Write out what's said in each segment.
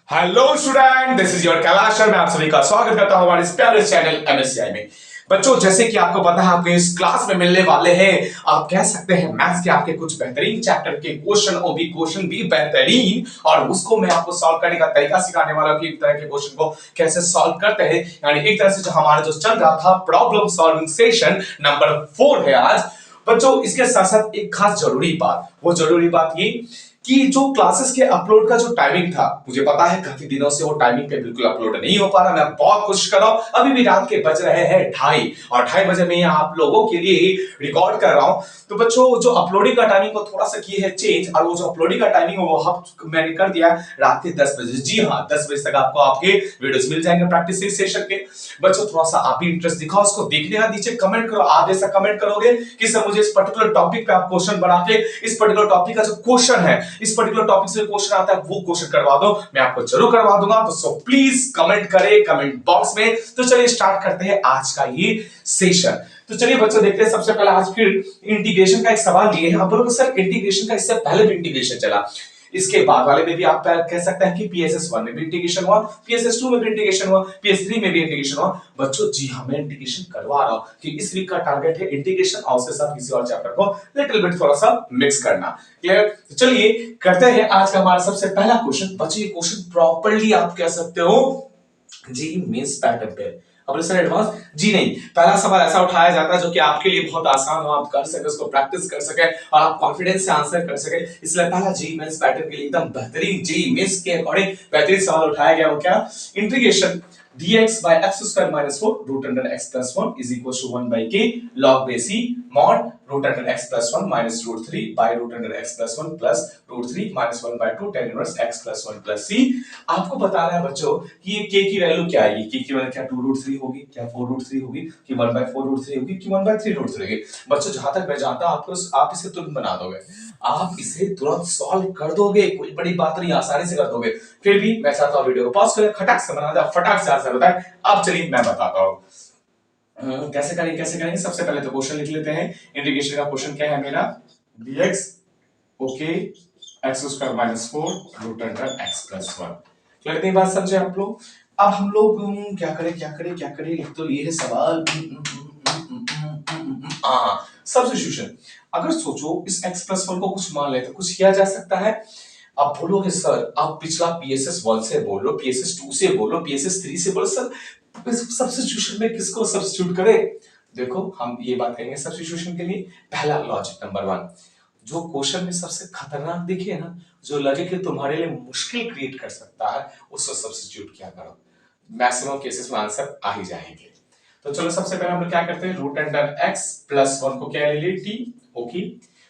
Hello student, this is your Kailash sir. मैं आप सभी का स्वागत करता हूं हमारे इस प्यारे चैनल एमएससीआई में। बच्चों, जैसे कि आपको पता है आपके इस क्लास में मिलने वाले हैं, आप कह सकते हैं मैथ्स के आपके कुछ बेहतरीन चैप्टर के क्वेश्चन, और भी क्वेश्चन भी बेहतरीन, और उसको मैं आपको सॉल्व करने का तरीका सिखाने वाला हूं कि एक तरह के क्वेश्चन को कैसे सॉल्व करते हैं। यानी एक तरह से जो हमारा जो चल रहा था प्रॉब्लम सॉल्विंग सेशन नंबर 4 है आज। बच्चों, इसके साथ साथ एक खास जरूरी बात, वो जरूरी बात ये कि जो क्लासेस के अपलोड का जो टाइमिंग था, मुझे पता है काफी दिनों से वो टाइमिंग पे बिल्कुल अपलोड नहीं हो पा रहा। मैं बहुत कोशिश कर रहा हूं। अभी भी रात के बज रहे हैं 2:30 और 2:30 बजे मैं यहाँ आप लोगों के लिए रिकॉर्ड कर रहा हूं। तो बच्चों, जो अपलोडिंग का टाइमिंग को थोड़ा सा किए है चेंज, और वो जो अपलोडिंग का टाइमिंग है वो मैंने कर दिया रात के 10 बजे। जी हाँ, 10 बजे तक आपको आपके वीडियोस मिल जाएंगे प्रैक्टिस सेशन के। बच्चों, थोड़ा सा आप भी इंटरेस्ट दिखाओ, उसको देखने का नीचे कमेंट करो। आप जैसा कमेंट करोगे कि सर मुझे इस पर्टिकुलर टॉपिक पे आप क्वेश्चन बना के इस पर्टिकुलर टॉपिक का जो क्वेश्चन है, इस पर्टिकुलर टॉपिक से क्वेश्चन आता है वो क्वेश्चन करवा दो, मैं आपको जरूर करवा दूंगा। तो सो प्लीज कमेंट करें कमेंट बॉक्स में। तो चलिए स्टार्ट करते हैं आज का ये सेशन। तो चलिए बच्चों, देखते हैं सबसे पहले आज फिर इंटीग्रेशन का एक सवाल लिए हैं। आप बोलोगे सर इंटीग्रेशन का इससे पहले भी इंटीग्रेशन चला, इसके बाद वाले में भी आप कह सकते हैं कि पीएसएस 1 में भी इंटीग्रेशन हुआ, पीएसएस 2 में भी इंटीग्रेशन हुआ, पीएस 3 में भी इंटीग्रेशन हुआ। बच्चों जी हाँ, मैं इंटीग्रेशन करवा रहा हूं कि इस वीक का टारगेट है इंटीग्रेशन, और उसके साथ किसी और चैप्टर को लिटिल बिट थोड़ा सा मिक्स करना। क्लियर? तो चलिए करते हैं आज का हमारा सबसे पहला क्वेश्चन। बच्चों, ये क्वेश्चन प्रॉपर्ली आप कह सकते हो जी मेंस पैटर्न पे। अब सर एडवांस जी नहीं, पहला सवाल ऐसा उठाया जाता है जो कि आपके लिए बहुत आसान हो, आप कर सके, उसको प्रैक्टिस कर सके और आप कॉन्फिडेंस से आंसर कर सके। इसलिए पहला जी मेंस पैटर्न के लिए एकदम बेहतरीन जी मेंस के अकॉर्डिंग बेहतरीन सवाल उठाया गया। वो क्या? Integration dx by x square minus 4 root under x plus 1 is equals to 1 by k log base c mod root under x plus 1 minus root 3 by root under x plus 1 plus root 3 minus 1 by 2 tan inverse x plus 1 plus c। आपको बताना है बच्चों कि ये k की value क्या आएगी। k की वैल्यू क्या 2 रूट 3 होगी, क्या 4 रूट 3 होगी, कि 1 by 4 रूट 3 होगी, कि 1 by 3 रूट 3 होगी। बच्चों, जहां तक मैं जानता हूं आप इसे तुरंत बना दोगे, आप इसे तुरंत सॉल्व कर दोगे, कोई बड़ी बात नहीं, आसानी से कर दोगे। फिर भी मैं चाहता हूं वीडियो को पॉज करें, खटाक से बना दे, फटाक से आंसर बताएं। अब चलिए मैं बताता हूं कैसे करेंगे। सबसे पहले तो क्वेश्चन लिख लेते हैं। इंटीग्रेशन का क्वेश्चन क्या है मेरा? dx okay x square minus 4 root under x plus 1। Clear? इतनी बात समझे आप लोग? अब हम लोग क्या करें, लिख तो लिए है सवाल। सब्स्टिट्यूशन। अगर सोचो इस x प्लस 1 को कुछ मान ले तो कुछ किया जा सकता है। आप बोलोगे सर आप पिछला पीएसएस 1 से बोलो, पीएसएस 2 से बोलो, पीएसएस 3 से बोलो, सर सब्स्टिट्यूशन में किसको सब्स्टिट्यूट करें? देखो, हम ये बात करेंगे सब्स्टिट्यूशन के लिए। पहला लॉजिक नंबर 1, जो क्वेश्चन में सबसे खतरनाक दिखे ना, जो लगे कि तुम्हारे लिए मुश्किल क्रिएट कर सकता है, उसको सब्स्टिट्यूट किया करो। मैक्सिमम केसेस में आंसर आ ही जाएंगे। तो चलो सबसे पहले हम लोग क्या करते हैं, रूट अंडर x प्लस 1 को क्या ले लिए t। Okay,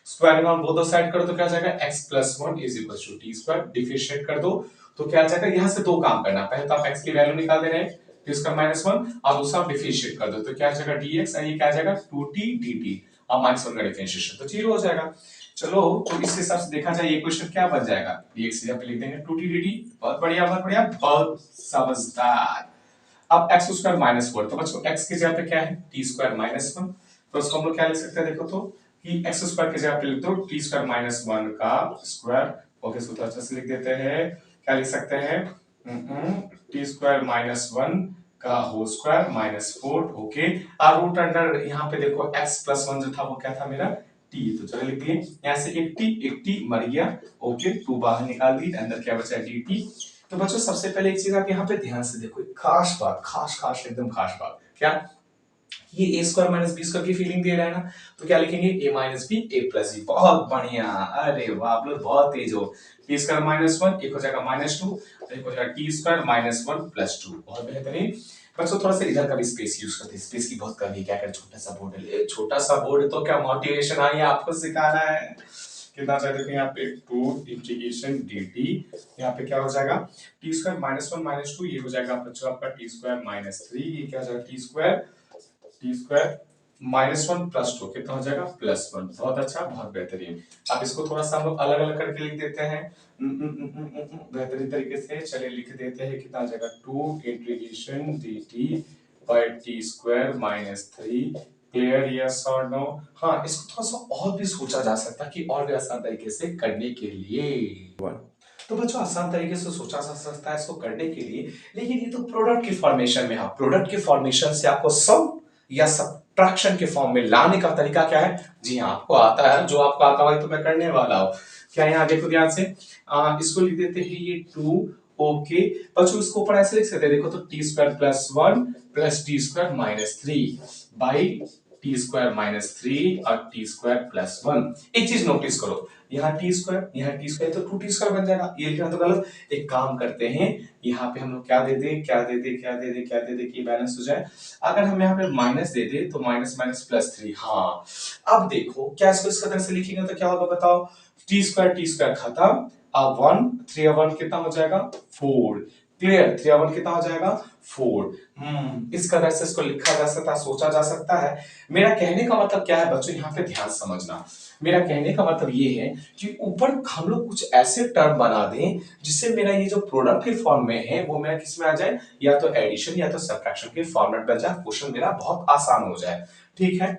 squaring on both side कर दो, क्या आ जाएगा x plus 1 is equal to t square. Differentiate कर दो तो क्या आ जाएगा, यहां से दो काम करना। पहले तो आप x की वैल्यू निकाल दे रहे हैं t स्क्वायर माइनस 1, और दूसरा आप डिफरेंशिएट कर दो तो क्या आ जाएगा dx, और ये क्या आ जाएगा 2t dt, और माइनस 1 का डिफरेंशिएशन तो 0 हो जाएगा। चलो, तो इस हिसाब से देखा जाए ये क्वेश्चन क्या बन जाएगा, dx यहां पे लिख देंगे 2t dt। बहुत बढ़िया, बहुत बढ़िया, बहुत समझदार। अब x स्क्वायर माइनस 4, तो बच्चों x की जगह पे क्या है t स्क्वायर माइनस 1, तो उसको हम लोग क्या लिख सकते हैं, देखो तो कि x स्क्वायर की जगह पे लिख दो t स्क्वायर माइनस 1 का स्क्वायर। ओके, सूत्र अच्छे से लिख देते हैं। क्या लिख सकते हैं, t स्क्वायर माइनस 1 का होल स्क्वायर माइनस 4। ओके, और रूट अंडर यहाँ पे देखो x प्लस 1 जो था वो क्या था मेरा t, तो चलो लिख दिए यहाँ से एक t मर गया। ओके, 2 बाहर निकाल दी, अंदर क्या बचा dt। तो बच्चों सबसे पहले एक चीज आप यहाँ पे ध्यान से देखो, खास बात, खास एकदम खास बात क्या, ये a square minus B square की फीलिंग दे रहा है ना, तो क्या लिखेंगे a minus B a plus B. बहुत बढ़िया, अरे वाह, आप लोग बहुत तेज हो। t स्क्वायर माइनस 1 एक हो जाएगा माइनस 2, एक हो जाएगा t स्क्वायर माइनस 1 प्लस 2। बहुत बेहतरीन। बच्चों थोड़ा सा इधर का भी स्पेस यूज करते हैं, स्पेस की बहुत कमी है। क्या करें, छोटा सा बोर्ड है, छोटा सा बोर्ड तो क्या मोटिवेशन आई है आपको सिखाना है। कितना चाहिए देखो यहाँ पे 2 इंटीग्रेशन dt, यहाँ पे क्या हो जाएगा t स्क्वायर माइनस 1 माइनस 2, ये हो जाएगा बच्चों आपका t स्क्वायर माइनस 3, ये क्या हो जाएगा t स्क्वायर माइनस 1 प्लस 2, कितना हो जाएगा प्लस 1। बहुत अच्छा, बहुत बेहतरीन। अब इसको थोड़ा सा हम लोग अलग अलग करके लिख देते हैं बेहतरीन तरीके से। चलिए लिख देते हैं, कितना आ जाएगा 2 integration dt by t square minus 3। Clear, yes और नो? हाँ, इसको थोड़ा सा और भी सोचा जा सकता है कि और भी आसान तरीके से करने के लिए। तो बच्चों आसान तरीके से सोचा जा सकता है इसको करने के लिए, लेकिन ये तो प्रोडक्ट की फॉर्मेशन में है। प्रोडक्ट के फॉर्मेशन से आपको सम या सब्ट्रैक्शन के फॉर्म में लाने का तरीका क्या है? जी हाँ, आपको आता है। जो आपको आता है तो मैं करने वाला हूँ। क्या यहाँ देखो ध्यान से, इसको लिख देते हैं ये 2। ओके बच्चों, इसको ऊपर ऐसे लिख सकते हैं, देखो तो T square plus 1 plus T square minus 3 by T square minus 3 और टी स्क्वायर प्लस 1। एक चीज नोटिस करो, यहाँ टी स्क्वायर तो 2 टी स्क्वायर बन जाएगा, ये लिखना तो गलत। एक काम करते हैं, यहाँ पे हम लोग क्या दे दे कि बैलेंस हो जाए। अगर हम यहाँ पे माइनस दे दे तो माइनस माइनस प्लस 3। हाँ, अब देखो क्या इसको इस तरह से लिखेंगे तो क्या होगा बताओ। टी स्क्वायर खत्म, अब 1 3 और 1 कितना हो जाएगा 4। क्लियर, 3 और 1 कितना हो जाएगा 4। इस तरह से इसको लिखा जा सकता है, सोचा जा सकता है। मेरा कहने का मतलब क्या है बच्चों, यहाँ पे ध्यान समझना। मेरा कहने का मतलब ये है कि ऊपर हम लोग कुछ ऐसे टर्म बना दें जिससे मेरा ये जो प्रोडक्ट के फॉर्म में है वो मेरा किस में आ जाए, या तो एडिशन या तो सब्ट्रैक्शन के फॉर्मेट बन जाए, क्वेश्चन मेरा बहुत आसान हो जाए। ठीक है,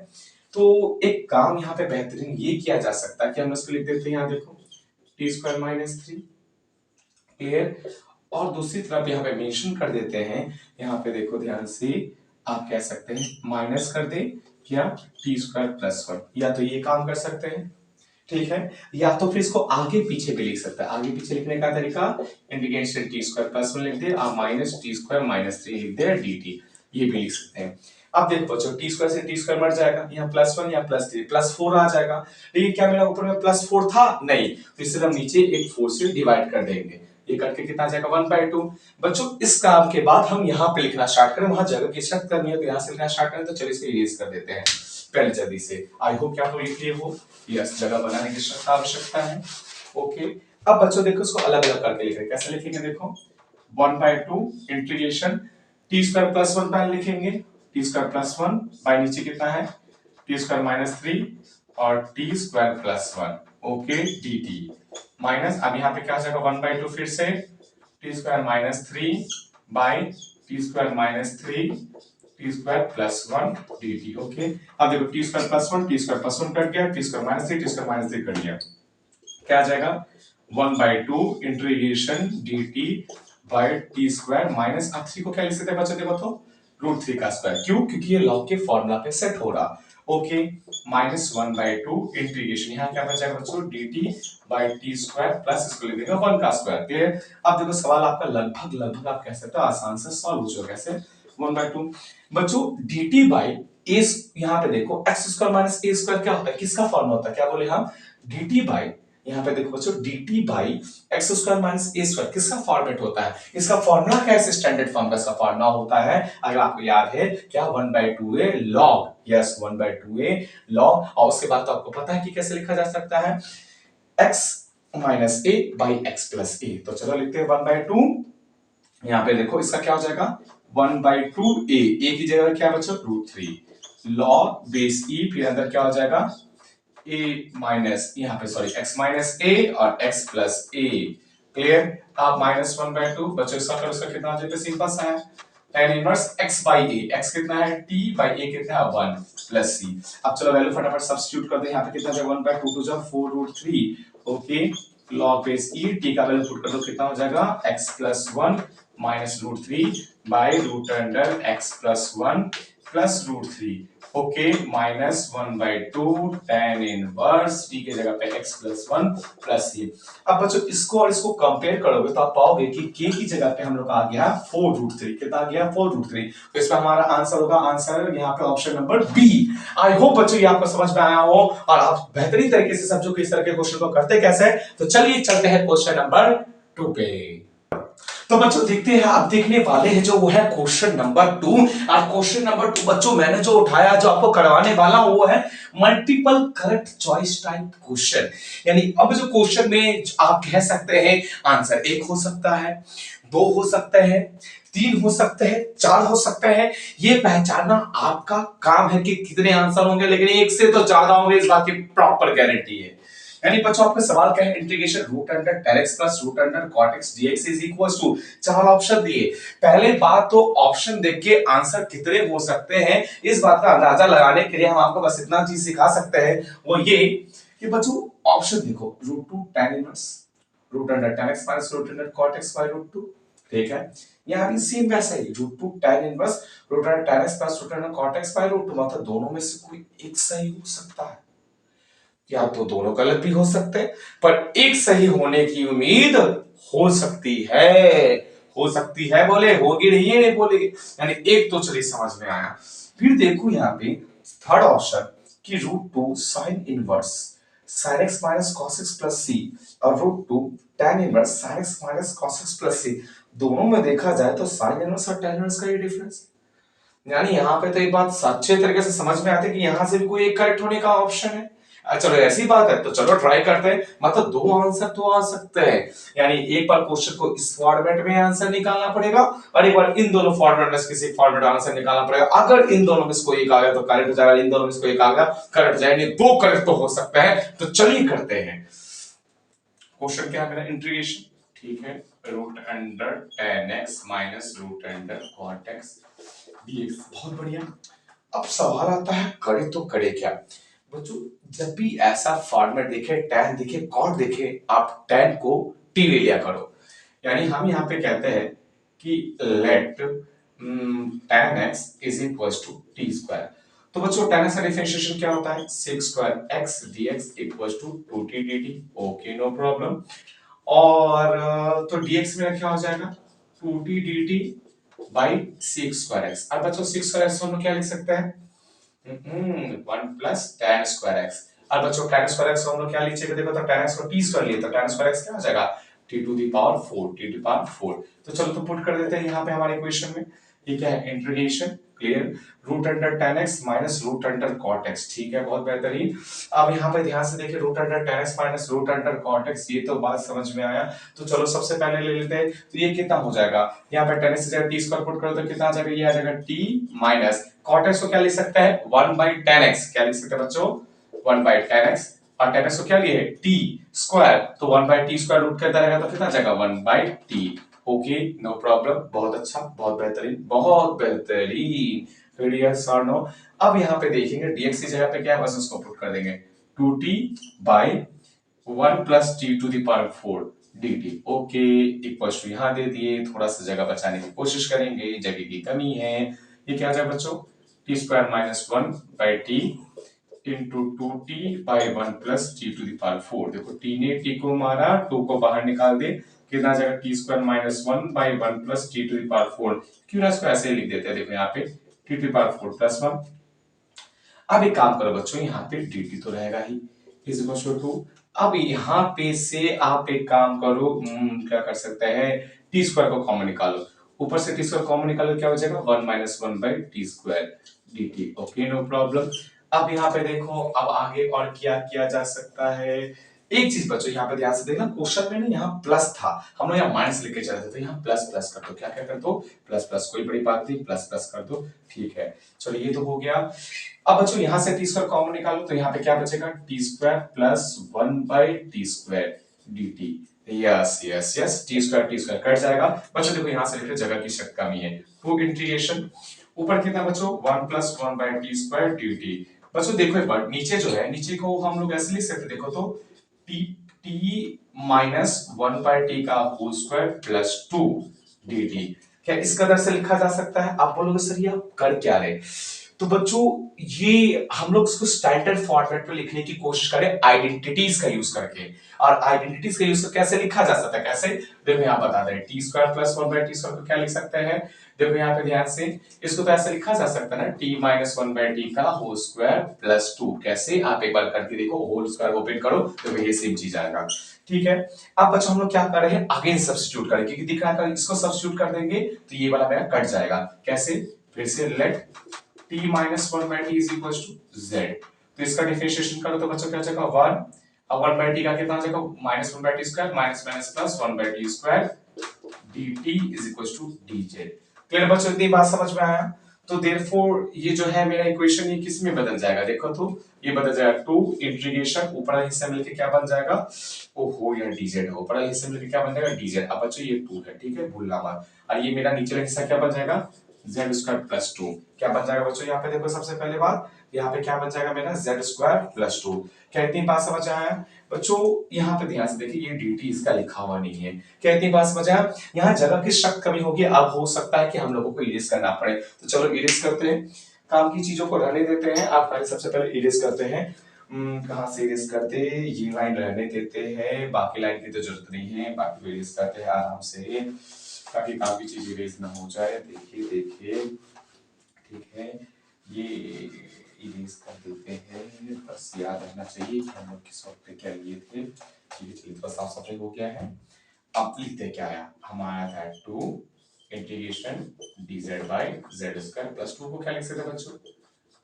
तो एक काम यहाँ पे बेहतरीन ये किया जा सकता है कि हम इसको लिख देते हैं, यहाँ देखो टी स्क्वायर माइनस 3। क्लियर, और दूसरी तरफ यहाँ पे मेंशन कर देते हैं, यहाँ पे देखो ध्यान से, आप कह सकते हैं माइनस कर दे या टी स्क्वायर प्लस 1, या तो ये काम कर सकते हैं। ठीक है, या तो फिर इसको आगे पीछे भी लिख सकता है। आगे पीछे लिखने का तरीका, इंटीग्रेशन टी स्क्वायर प्लस 1 लिख दे और माइनस टी स्क्वायर माइनस 3 लिख दे dt, ये भी लिख सकते हैं। अब देखो बच्चों, टी स्क्वायर से टी स्क्वायर मर जाएगा, यहाँ प्लस 1 या प्लस 3 प्लस 4 आ जाएगा। लेकिन क्या मेरा ऊपर में प्लस 4 था? नहीं, तो इसे हम नीचे एक 4 से डिवाइड कर देंगे, ये करके कितना आ जाएगा 1/2। बच्चों इस काम के बाद हम यहाँ पे लिखना स्टार्ट करें, वहां जगह की शर्त करनी है तो यहाँ से लिखना स्टार्ट करें, तो चलिए इसे इरेज कर देते हैं पहले जल्दी से। आई होप क्या तो लिख लिए हो, यस, जगह बनाने की आवश्यकता है। ओके, अब बच्चों देखो इसको अलग अलग करके लिखेंगे, कैसे लिखेंगे देखो 1/2 इंटीग्रेशन टी स्क्वायर प्लस 1 पहले लिखेंगे, टी स्क्वायर प्लस 1 बाय नीचे कितना है टी स्क्वायर माइनस 3 और t square plus 1। Okay dt minus, अब यहाँ पे क्या हो जाएगा 1/2 फिर से t square minus 3 by T square minus 3 t square plus 1 dt। Okay, अब देखो t square plus 1 t square plus 1 cut गया, t square minus 3 t square minus 3 cut गया, क्या आ जाएगा 1/2 integration dt by T square minus, अब 3 को क्या लिख सकते हैं बच्चों देखो तो √3 का स्क्वायर, क्यों? क्योंकि ये लॉग के फॉर्मूला पे सेट हो रहा। ओके, माइनस 1/2 इंटीग्रेशन, यहाँ क्या बचेगा बच्चों dt by T square plus इसको लिख देंगे 1 का स्क्वायर। क्लियर, अब देखो सवाल आपका लगभग आप कह सकते हो आसान से सॉल्व हो जाएगा। कैसे 1/2 बच्चों dt बाई a, यहाँ पे देखो x square minus a square क्या होता है, किसका फॉर्मूला होता है, क्या बोले हम dt बाई, यहाँ पे देखो बच्चों dt by x square minus A square किसका फॉर्मेट होता है, इसका फॉर्मूला क्या है, स्टैंडर्ड फॉर्म का इसका फॉर्मूला होता है, अगर आपको याद है क्या 1/2a log, yes 1/2a log, और उसके बाद तो आपको पता है कि कैसे लिखा जा सकता है x minus a by x plus a। तो चलो लिखते हैं 1/2, यहाँ पे देखो इसका क्या हो जाएगा 1/2a, a की जगह क्या बच्चों √3 log बेस e, फिर अंदर क्या हो जाएगा a माइनस, यहाँ पे सॉरी x माइनस a और x प्लस a। क्लियर, आप माइनस 1/2 बच्चों इसका फिर उसका कितना आ जाएगा, सिंपल सा है tan inverse x by a, x कितना है t बाई a कितना है 1 प्लस c। अब चलो वैल्यू फटाफट सब्स्टिट्यूट कर दे, यहाँ पे कितना आ जाएगा 1/2 टू जा 4√3। Okay, log base e, t का वैल्यू पुट कर दो कितना हो जाएगा x plus 1 minus √3 by root under x plus 1 plus √3। Okay, minus 1/2 tan inverse t के जगह पे x प्लस 1 प्लस c। अब बच्चों इसको और इसको कंपेयर करोगे तो आप पाओगे कि k की जगह पे हम लोग आ गया 4√3, कितना आ गया 4√3, तो इसमें हमारा आंसर होगा, आंसर यहाँ पे option number B. I hope बच्चों ये आपको समझ में आया हो और आप बेहतरीन तरीके से समझो कि इस तरह के क्वेश्चन को करते कैसे। तो चलिए चलते हैं क्वेश्चन नंबर 2 पे। तो बच्चों देखते हैं, आप देखने वाले हैं जो वो है क्वेश्चन नंबर 2। और क्वेश्चन नंबर 2 बच्चों मैंने जो उठाया, जो आपको करवाने वाला हूं वो है multiple correct choice type question. यानी अब जो क्वेश्चन में आप कह सकते हैं आंसर 1 हो सकता है, 2 हो सकते हैं, 3 हो सकते हैं, 4 हो सकते हैं। ये पहचानना आपका काम है कि कितने आंसर होंगे, लेकिन 1 से तो ज्यादा होंगे, इस बात की प्रॉपर गारंटी है। यानी बच्चों आपका सवाल क्या है, integration root under tan x plus root under cot x dx is equals to, 4 option दिए। पहले बात तो ऑप्शन देख के आंसर कितने हो सकते हैं इस बात का अंदाजा लगाने के लिए हम आपको बस इतना चीज सिखा सकते हैं, वो ये कि बच्चों ऑप्शन देखो √2 tan inverse, root under tan x minus root under cot x by root 2। ठीक है, यहाँ भी सेम वैसा ही root 2 tan inverse root under tan x plus root under cot x by root 2, मतलब दोनों में से कोई एक सही हो सकता है, या तो दोनों गलत भी हो सकते हैं, पर एक सही होने की उम्मीद हो सकती है। हो सकती है बोले, होगी नहीं है, नहीं बोलेगी, यानी एक तो चलिए समझ में आया। फिर देखो यहाँ पे थर्ड ऑप्शन कि root 2 sine inverse sin x minus cos x plus C और root 2 tan inverse sin x minus cos x plus C, दोनों में देखा जाए तो साइन इनवर्स और tan इनवर्स का ये डिफरेंस, यानी यहाँ पे तो एक बात अच्छे तरीके से समझ में आती है कि यहाँ से भी कोई एक करेक्ट होने का ऑप्शन है। चलो ऐसी बात है तो चलो ट्राई करते हैं, मतलब दो आंसर तो आ सकते हैं, यानी एक बार क्वेश्चन को इस फॉर्मेट में आंसर निकालना पड़ेगा और एक बार इन दोनों फॉर्मेट में किसी फॉर्मेट आंसर निकालना पड़ेगा। अगर इन दोनों में से कोई एक आ गया तो करेक्ट हो जाएगा, इन दोनों में से कोई एक आ गया करेक्ट हो जाएगा, दो करेक्ट तो हो सकता है। तो चलिए करते हैं, क्वेश्चन क्या है मेरा, इंटीग्रेशन, ठीक है, root under tan x minus root under cot x dx, बहुत बढ़िया। अब सवाल आता है करे तो करे क्या बच्चों, जब भी ऐसा फॉर्मेट दिखे, tan दिखे, cot दिखे, आप tan को t ले लिया करो, यानी हम यहाँ पे कहते हैं कि let tan x is equals to t square. तो बच्चों tan x का डिफरेंशिएशन क्या होता है, sec square x dx equals to 2t dt, okay no problem. और तो dx में क्या हो जाएगा 2t dt by sec square x। अब बच्चों sec स्क्वायर x हम क्या लिख सकते हैं, 1 प्लस tan स्क्वायर x। अब बच्चों tan स्क्वायर x हम लोग क्या लिखेंगे, देखो तो tan x को t स्क्वायर लिए तो tan स्क्वायर x क्या हो जाएगा t to the power 4, t to the power 4। तो चलो तो पुट कर देते हैं यहाँ पे हमारे इक्वेशन में, ये क्या है integration, clear, root under tan x minus root under cot x, ठीक है, बहुत बेहतरीन। अब यहाँ पे ध्यान से देखिए root under tan x minus root under cot x, ये तो बात समझ में आया। तो चलो सबसे पहले ले लेते हैं, तो ये कितना हो जाएगा, यहाँ पे tan x से t स्क्वायर पुट करो तो कितना आ जाएगा, ये आ जाएगा t माइनस cot x को क्या लिख सकते हैं 1 बाई tan x, क्या लिख सकते हैं बच्चों 1 बाई tan x, और tan x को क्या लिए t स्क्वायर, तो 1 बाई t स्क्वायर रूट के अंदर रहेगा तो कितना आ जाएगा 1 by t, okay no problem, बहुत अच्छा, बहुत बेहतरीन, बहुत बेहतरीन, फिर यस और नो। अब यहाँ पे देखेंगे dx की जगह पे क्या है, बस उसको पुट कर देंगे 2t by 1 plus t to the power 4 dt, okay equals to यहाँ दे दिए, थोड़ा सा जगह बचाने की कोशिश करेंगे, जगह की कमी है, ये क्या आ जाएगा बच्चों t square minus 1 by t into 2t by 1 plus t to the power 4, देखो t ने t को मारा, 2 को बाहर निकाल दे, कितना आ जाएगा t square minus 1 by 1 plus t to the power 4, क्यों ना इसको ऐसे ही लिख देते हैं, देखो यहाँ पे t to the power 4 plus 1। अब एक काम करो बच्चों, यहाँ पे dt तो रहेगा ही इज इक्वल टू, अब यहाँ पे से आप एक काम करो, क्या कर सकते हैं, टी स्क्वायर को कॉमन निकालो, ऊपर से टी स्क्वायर कॉमन निकालो, क्या हो जाएगा 1 minus 1 by T square dt, okay no problem. अब यहाँ पे देखो, अब आगे और क्या किया जा सकता है, एक चीज बच्चों यहाँ पे ध्यान से देखना, क्वेश्चन में ना यहाँ प्लस था, हम लोग यहाँ माइनस लेके चले थे, तो यहाँ प्लस प्लस कर दो, क्या क्या कर दो प्लस प्लस, कोई बड़ी बात नहीं, प्लस प्लस कर दो, ठीक है, चलो ये तो हो गया। अब बच्चों यहाँ से टी स्क्वायर कॉमन निकालो, तो यहाँ पे क्या बचेगा T square plus 1 by T square dt, yes yes yes, T square cut जाएगा बच्चों, देखो यहाँ से लेकर जगह की शक कमी है, टू इंटीग्रेशन, ऊपर कितना बच्चों 1 plus 1 by T square dt, बच्चों देखो एक बार नीचे जो है, नीचे को हम लोग ऐसे लिख सकते, देखो तो T T minus 1 by T का होल स्क्वायर प्लस 2 dt, क्या इस कदर से लिखा जा सकता है, आप बोलोगे सर ये आप कर क्या रहे, तो बच्चों ये हम लोग इसको स्टैंडर्ड फॉर्मेट में लिखने की कोशिश करें आइडेंटिटीज का यूज करके, और आइडेंटिटीज का यूज करके कैसे लिखा जा सकता है, कैसे, देखो यहाँ बता दें T square plus 1 by T square को क्या लिख सकते हैं, देखो यहाँ पे ध्यान से, इसको तो ऐसे लिखा जा सकता है ना टी माइनस 1 बाई टी का होल स्क्वायर प्लस 2, कैसे आप एक बार करके देखो, होल स्क्वायर ओपन करो तो ये सेम चीज आएगा, ठीक है। अब बच्चों हम लोग क्या कर रहे हैं, अगेन सब्स्टिट्यूट करें, क्योंकि दिख रहा है इसको सब्स्टिट्यूट कर देंगे तो ये वाला मेरा कट जाएगा, कैसे, फिर से late t minus 1 by t is equals to z, तो इसका डिफरेंशिएशन करो तो बच्चों क्या जाएगा 1, अब 1 by t का कितना आ जाएगा minus 1 by t square minus minus plus 1 by t square dt is equals to dz, clear बच्चों, इतनी बात समझ में आया। तो देयरफॉर ये जो है मेरा इक्वेशन ये किस में बदल जाएगा, देखो तो ये बदल जाएगा 2 इंटीग्रेशन, ऊपर वाले हिस्से में लेके क्या बन जाएगा, ओहो यार dz है, ऊपर वाले हिस्से में लेके क्या बन जाएगा dz, अब बच्चों ये 2 है, ठीक है भूलना मत, और ये मेरा नीचे वाला हिस्सा क्या बन जाएगा जेड स्क्वायर प्लस टू। क्या बन जाएगा बच्चों यहाँ पे देखो, सबसे पहले बात यहाँ पे क्या बन जाएगा मेरा, जेड स्क्वायर प्लस टू। क्या इतनी बात समझ आया बच्चों? यहाँ पे ध्यान से देखिए, ये dt इसका लिखा हुआ नहीं है। क्या इतनी बात समझ आया? यहाँ जगह की सख्त कमी होगी, अब हो सकता है कि हम लोगों को इरेज करना पड़े, तो चलो इरेज करते हैं, काम की चीजों को रहने देते हैं। आप पहले सबसे पहले इरेज करते हैं। कहाँ से इरेज करते, ये लाइन रहने देते हैं, बाकी लाइन की तो जरूरत नहीं है, बाकी इरेज करते हैं आराम से, ताकि काम की चीज इरेज ना हो जाए। देखिए देखिए, ठीक है, ये इरेज कर देते हैं। बस याद रहना चाहिए कि हम लोग किस वक्त पे क्या लिए थे। चलिए थोड़ा साफ सफाई हो गया है। अब लिखते क्या आया, हमारा था two integration dz by Z square plus two को क्या लिख सकते हैं बच्चों,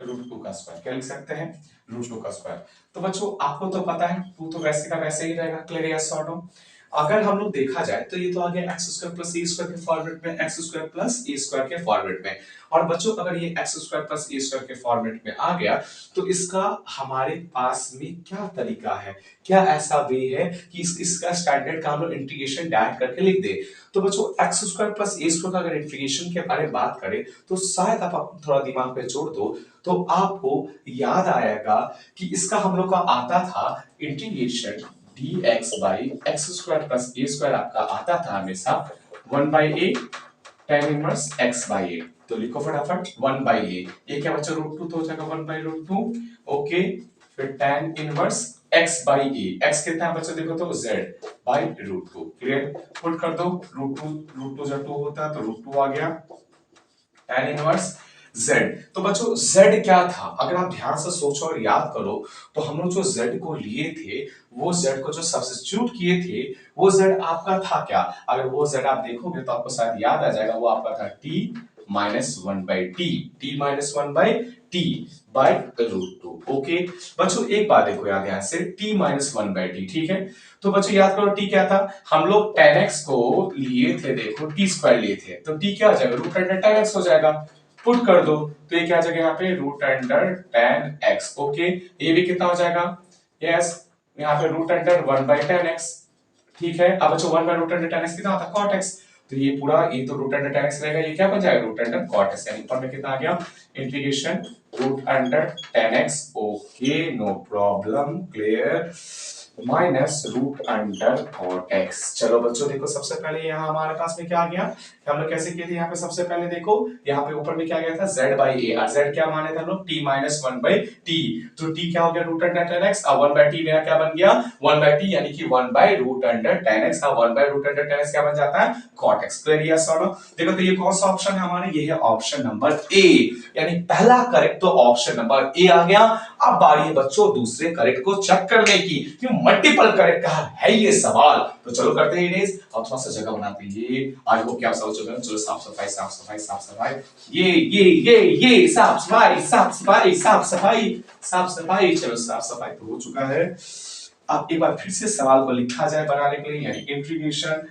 रूट टू का स्क्वायर। क्या लिख सकते हैं, रूट टू का स्क्वायर। तो बच्चों आपको तो पता है टू तो वैसे का वैसे ही रहेगा, क्लियर यस और नो। अगर हम लोग देखा जाए तो ये तो आ गया x square plus a square के फॉर्मेट में, x square plus a square के फॉर्मेट में। और बच्चों अगर ये x square plus a square के फॉर्मेट में आ गया तो इसका हमारे पास में क्या तरीका है, क्या ऐसा वे है कि इसका स्टैंडर्ड का हम लोग इंटीग्रेशन डायरेक्ट करके लिख दे। तो बच्चों x square plus a square का अगर इंटीग्रेशन के बारे में बात करें तो शायद आप थोड़ा दिमाग पे जोड़ दो तो आपको याद आएगा कि इसका हम लोग का आता था integration dx by x square plus a square, आपका आता था हमेशा 1 by a tan inverse x by a. तो लिखो फटाफट 1 बाई ए, ये क्या बच्चा रूट टू तो हो जाएगा 1 बाई रूट टू। ओके, फिर tan inverse x by A, x कितना है बच्चा देखो तो z by root two. Clear, put कर दो, रूट टू जब टू होता है तो रूट टू आ गया, tan इनवर्स z। तो बच्चों z क्या था, अगर आप ध्यान से सोचो और याद करो तो हम लोग जो z को लिए थे, वो z को जो सब्स्टिट्यूट किए थे, वो z आपका था क्या? अगर वो z आप देखोगे तो आपको शायद याद आ जाएगा, वो आपका था t minus one by T minus one by T by root two. Okay बच्चों एक बात देखो याद ध्यान से, t minus one by T, ठीक है। तो बच्चों याद करो t क्या था, हम लोग tan x को लिए थे, देखो t स्क्वायर लिए थे, तो t क्या हो जाएगा, रूट अंडर tan x हो जाएगा। पुट कर दो तो ये क्या आ जाएगा यहाँ पे, root under tan x। Okay, ये भी कितना हो जाएगा, यस, यहाँ पे root under one by tan x। ठीक है, अब बच्चों one by root under tan x कितना होता है, cot x। तो ये पूरा, ये तो रूट अंडर tan x रहेगा, ये क्या बन जाएगा, रूट अंडर cot x। यानी ऊपर में कितना आ गया, integration root under tan x। Okay no problem, clear, minus root under cot x। चलो बच्चों देखो, सबसे पहले यहाँ हमारे पास में क्या आ गया, हम लोग कैसे किए थे, यहाँ पे सबसे पहले देखो, यहाँ पे ऊपर में क्या गया था, z बाई ए, और z क्या माने थे हम लोग, t minus one by T. तो t क्या हो गया, रूट अंडर tan x, अब वन बाई टी मेरा क्या बन गया, वन बाई टी, यानी कि one by root under tan x। अब one by root under tan x क्या बन जाता है, cot x। क्लियर यस और नो। देखो तो ये कौन सा ऑप्शन है हमारे, ये है ऑप्शन नंबर ए, यानी पहला करेक्ट तो ऑप्शन नंबर ए आ गया। अब बारी है बच्चों दूसरे करेक्ट को चेक करने की, क्यों मल्टीपल करेक्ट का है ये सवाल। तो चलो करते हैं इरेज, और थोड़ा सा जगह बनाते हैं। ये आज वो क्या समझ चुके हैं, चलो साफ सफाई साफ सफाई साफ सफाई, ये साफ सफाई साफ सफाई साफ सफाई साफ सफाई। चलो साफ सफाई तो हो चुका है। अब एक बार फिर से सवाल को लिखा जाए बनाने के लिए, यानी इंटीग्रेशन,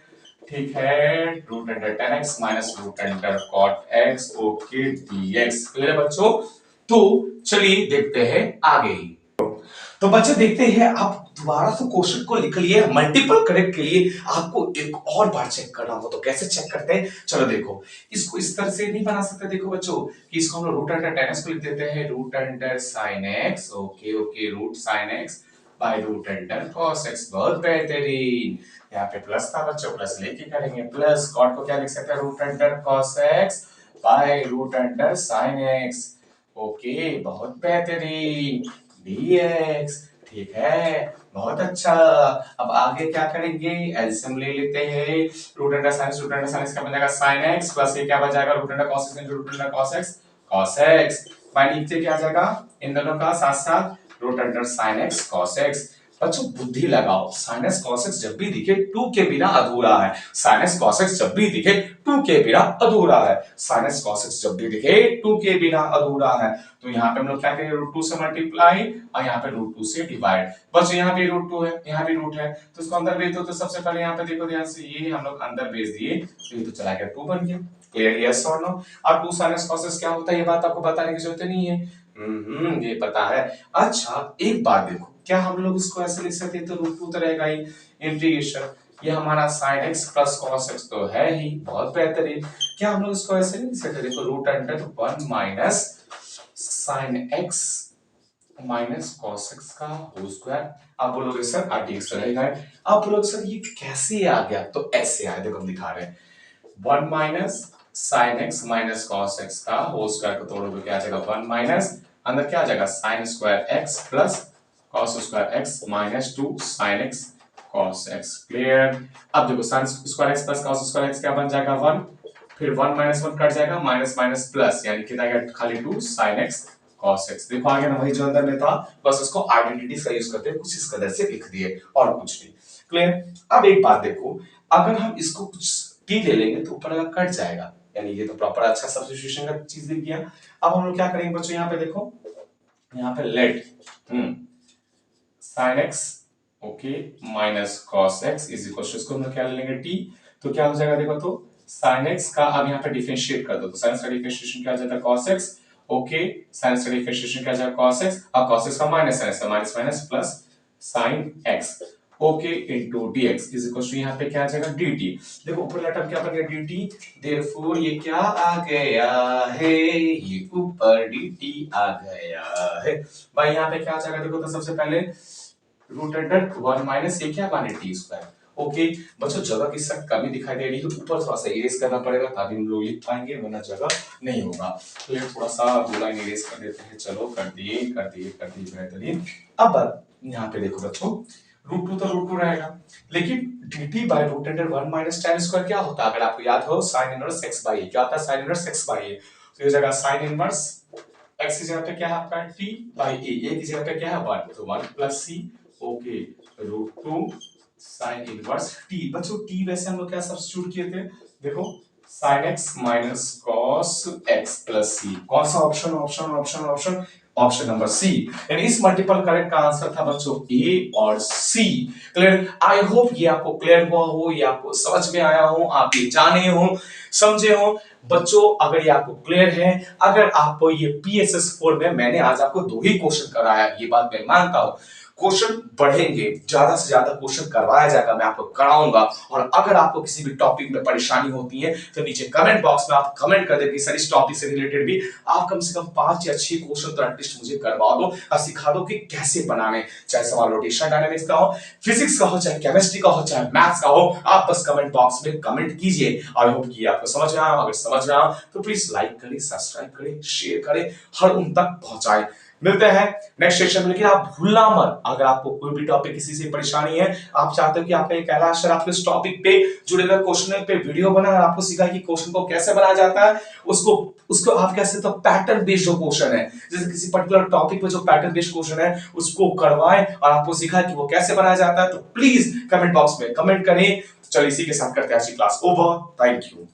ठीक है, root under tan x minus root under cot x, okay dx। Clear बच्चों, तो चलिए देखते हैं आगे। तो बच्चे देखते हैं, आप दोबारा से क्वेश्चन को लिख लिए, मल्टीपल करेक्ट के लिए आपको एक और बार चेक करना हो, तो कैसे चेक करते हैं, चलो देखो, इसको इस तरह से नहीं बना सकते, देखो बच्चों कि इसको हम रूट अंडर tan x को लिख देते हैं, root under sin x, okay okay, root sin x by root under cos x। बहुत बेहतरीन, यहाँ पे प्लस था बच्चों, प्लस लेके करेंगे, प्लस cot को क्या लिख सकते हैं, root under cos x by root under sin x। Okay बहुत बेहतरीन, dx, ठीक है, बहुत अच्छा। अब आगे क्या करेंगे, एलसीएम ले लेते हैं, रूट अंडर साइन x का बन जाएगा sin x, प्लस ये क्या बन जाएगा, root under cos x root under cos x by नीचे क्या आ जाएगा, इन दोनों का साथ साथ root under sin x cos x। बच्चों बुद्धि लगाओ, sin x cos x जब भी दिखे 2 के बिना अधूरा है, sin x cos x जब भी दिखे 2 के बिना अधूरा है, sin x cos x जब भी दिखे 2 के बिना अधूरा है। तो यहाँ पे हम लोग क्या करेंगे, रूट 2 से मल्टीप्लाई और यहाँ पे रूट 2 से डिवाइड। बस यहाँ पे रूट 2 है, यहाँ भी रूट है, तो इसको अंदर भेज दो। तो सबसे पहले यहाँ पे देखो ध्यान से, ये हम लोग अंदर भेज दिए तो ये तो चला गया 2 बन गया। क्लियर यस और नो। अब 2 sin x cos x क्या होता है, ये बात आपको बताने की जरूरत नहीं है, ये पता है। अच्छा एक बात देखो, क्या हम लोग इसको ऐसे लिख सकते हैं, तो रूट 2 तो रहेगा ही, इंटीग्रेशन ये हमारा sin x plus cos x तो है ही, बहुत बेहतरीन। क्या हम लोग इसको ऐसे नहीं लिख सकते? देखो root under 1 minus sin x minus cos x का होल स्क्वायर। आप बोलोगे सर RTX रहेगा। आप बोलोगे सर ये कैसे आ गया? तो ऐसे आया, देखो हम दिखा रहे हैं 1 minus sin x minus cos x का होल स्क्वायर को तोड़ोगे क्या आ जाएगा? 1 माइनस अंदर क्या आ जाएगा? sin square x plus cos square x minus 2 sin x cos x। Clear? अब देखो sin square x plus cos square x क्या बन जाएगा? 1, फिर 1 माइनस 1 कट जाएगा, माइनस माइनस प्लस, यानी कितना आएगा? खाली 2 sin x cos x। देखो आ गया ना वही जो अंदर में था, बस उसको आइडेंटिटी का यूज करते हैं, कुछ इस कदर से लिख दिए और कुछ नहीं। क्लियर? अब एक बात देखो, अगर हम इसको कुछ t ले लेंगे तो ऊपर वाला कट जाएगा, यानी ये तो प्रॉपर अच्छा सब्स्टिट्यूशन का चीज दिख गया। अब हम लोग क्या करेंगे बच्चों? यहाँ पे देखो, यहाँ पे let sin x okay minus cos x is equal to, इसको हम लोग क्या ले लेंगे? t। तो क्या हो जाएगा? देखो तो sin x का अब यहाँ पे डिफरेंशिएट कर दो, तो sin x का डिफरेंशिएशन क्या आ जाता है? cos x okay, sin x का डिफरेंशिएशन क्या आ जाएगा? cos x। अब cos x का माइनस sin x का minus minus plus sin x okay into dx is equal to यहाँ पे क्या आ जाएगा? dt। देखो ऊपर वाला टर्म क्या बन गया? dt। देयरफॉर ये क्या आ गया है? ये ऊपर dt आ गया है भाई। यहाँ पे क्या आ जाएगा? देखो तो सबसे पहले रूट अंडर 1 माइनस ये क्या बने? t square. ओके बच्चों, जगह की सख्त कमी दिखाई दे रही है, ऊपर थोड़ा सा इरेज करना पड़ेगा तभी हम लोग लिख पाएंगे, वरना जगह नहीं होगा। तो ये थोड़ा सा दो लाइन इरेज कर देते हैं। चलो कर दिए कर दिए कर दिए, बेहतरीन। अब यहाँ पे देखो बच्चों, रूट टू तो रूट टू रहेगा, लेकिन dt by root under 1 minus tan square क्या होता है? अगर आपको याद हो, sin inverse x by a। क्या होता है? sin inverse x by a। तो ये जगह sin इनवर्स x की जगह पे क्या है आपका? t bye a। a की जगह पे क्या है? 1, तो 1 plus c okay root two sin inverse t। बच्चों t वैसे हम लोग क्या सब्स्टिट्यूट किए थे? देखो sin x minus cos x plus c। कौन सा option? Option option option option number C. यानी इस मल्टीपल करेक्ट का आंसर था बच्चों ए और सी। क्लियर? आई होप ये आपको क्लियर हुआ हो, ये आपको समझ में आया हो, आप ये जाने हो, समझे हो। बच्चों अगर ये आपको क्लियर है, अगर आपको ये PSS 4 में मैंने आज आपको 2 ही क्वेश्चन कराया, ये बात मैं मानता हूं, क्वेश्चन बढ़ेंगे, ज्यादा से ज्यादा क्वेश्चन करवाया जाएगा, मैं आपको कराऊंगा। और अगर आपको किसी भी टॉपिक में परेशानी होती है तो नीचे कमेंट बॉक्स में आप कमेंट कर दें कि सर इस टॉपिक से रिलेटेड भी आप कम से कम 5 या 6 क्वेश्चन तो एटलीस्ट मुझे करवा दो और सिखा दो कि कैसे बनाने, चाहे सवाल रोटेशन डायनामिक्स का हो, फिजिक्स का हो, चाहे केमिस्ट्री का हो, चाहे मैथ्स का हो। आप बस कमेंट बॉक्स में कमेंट कीजिए। आई होप कि आपको समझ में आया। अगर समझ में आया तो प्लीज लाइक करें, सब्सक्राइब करें, शेयर करें, हर उन तक पहुंचाएं। मिलते हैं नेक्स्ट सेशन में, लेकिन आप भूलना मत, अगर आपको कोई भी टॉपिक किसी से परेशानी है, आप चाहते हो कि आपका एक कैलाश सर आपके इस टॉपिक पे जुड़े हुए क्वेश्चन पे वीडियो बनाए और आपको सिखाए कि क्वेश्चन को कैसे बनाया जाता है, उसको उसको आप कैसे, तो पैटर्न बेस्ड जो क्वेश्चन है, जैसे किसी पर्टिकुलर टॉपिक पे जो पैटर्न बेस्ड क्वेश्चन है उसको करवाएं और आपको सिखाए कि वो कैसे बनाया जाता है, तो प्लीज कमेंट बॉक्स में कमेंट करें। चलिए इसी के साथ करते हैं आज की क्लास ओवर। Thank you.